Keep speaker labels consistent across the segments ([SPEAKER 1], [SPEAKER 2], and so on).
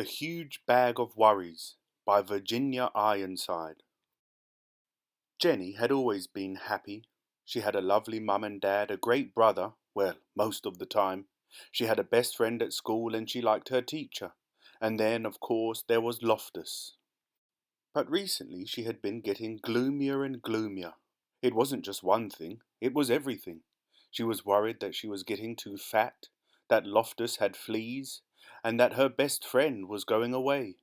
[SPEAKER 1] The Huge Bag of Worries by Virginia Ironside. Jenny had always been happy. She had a lovely mum and dad, a great brother, well, most of the time. She had a best friend at school and she liked her teacher. And then, of course, there was Loftus. But recently she had been getting gloomier and gloomier. It wasn't just one thing, it was everything. She was worried that she was getting too fat, that Loftus had fleas, and that her best friend was going away.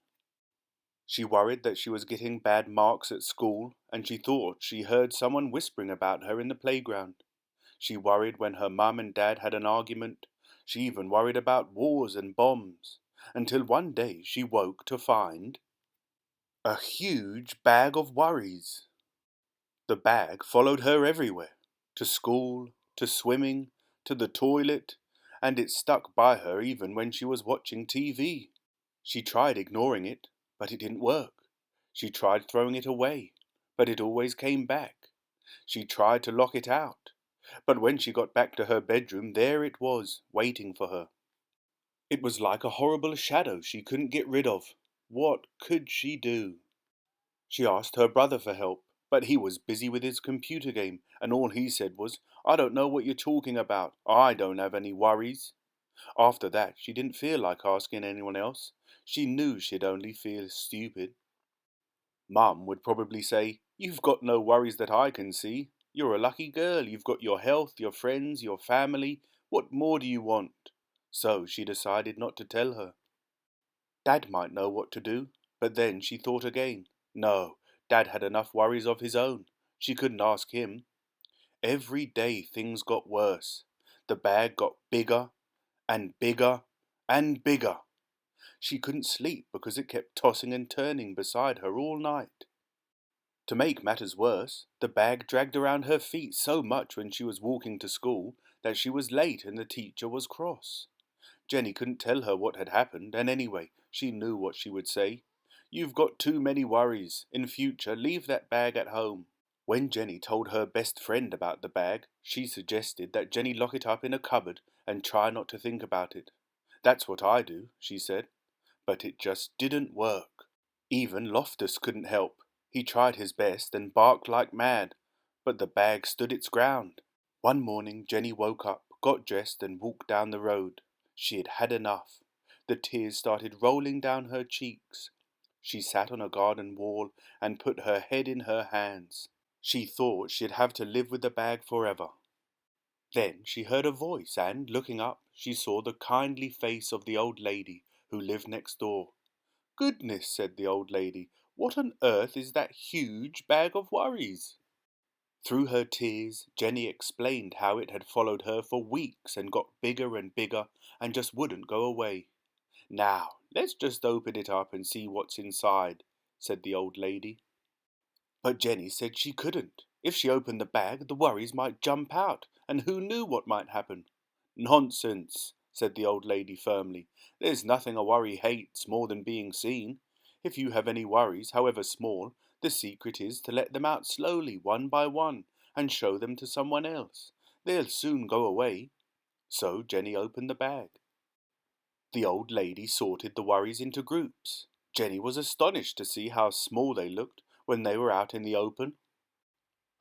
[SPEAKER 1] She worried that she was getting bad marks at school, and she thought she heard someone whispering about her in the playground. She worried when her mum and dad had an argument. She even worried about wars and bombs, until one day she woke to find a huge bag of worries. The bag followed her everywhere, to school, to swimming, to the toilet, and it stuck by her even when she was watching TV. She tried ignoring it, but it didn't work. She tried throwing it away, but it always came back. She tried to lock it out, but when she got back to her bedroom, there it was, waiting for her. It was like a horrible shadow she couldn't get rid of. What could she do? She asked her brother for help, but he was busy with his computer game, and all he said was, "I don't know what you're talking about. I don't have any worries." After that, she didn't feel like asking anyone else. She knew she'd only feel stupid. Mum would probably say, "You've got no worries that I can see. You're a lucky girl. You've got your health, your friends, your family. What more do you want?" So she decided not to tell her. Dad might know what to do, but then she thought again. No, Dad had enough worries of his own. She couldn't ask him. Every day things got worse. The bag got bigger and bigger and bigger. She couldn't sleep because it kept tossing and turning beside her all night. To make matters worse, the bag dragged around her feet so much when she was walking to school that she was late and the teacher was cross. Jenny couldn't tell her what had happened, and anyway, she knew what she would say. "You've got too many worries. In future, leave that bag at home." When Jenny told her best friend about the bag, she suggested that Jenny lock it up in a cupboard and try not to think about it. "That's what I do," she said. But it just didn't work. Even Loftus couldn't help. He tried his best and barked like mad, but the bag stood its ground. One morning Jenny woke up, got dressed and walked down the road. She had had enough. The tears started rolling down her cheeks. She sat on a garden wall and put her head in her hands. She thought she'd have to live with the bag forever. Then she heard a voice and, looking up, she saw the kindly face of the old lady who lived next door. "Goodness," said the old lady, "what on earth is that huge bag of worries?" Through her tears, Jenny explained how it had followed her for weeks and got bigger and bigger and just wouldn't go away. "Now, let's just open it up and see what's inside," said the old lady. But Jenny said she couldn't. If she opened the bag, the worries might jump out, and who knew what might happen? "Nonsense," said the old lady firmly. "There's nothing a worry hates more than being seen. If you have any worries, however small, the secret is to let them out slowly, one by one, and show them to someone else. They'll soon go away." So Jenny opened the bag. The old lady sorted the worries into groups. Jenny was astonished to see how small they looked when they were out in the open.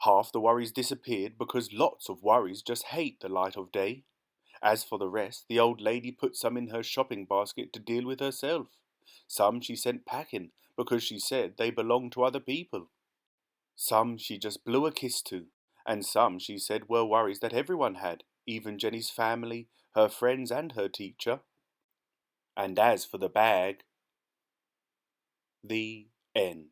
[SPEAKER 1] Half the worries disappeared because lots of worries just hate the light of day. As for the rest, the old lady put some in her shopping basket to deal with herself. Some she sent packing because she said they belonged to other people. Some she just blew a kiss to, and some she said were worries that everyone had, even Jenny's family, her friends and her teacher. And as for the bag, the end.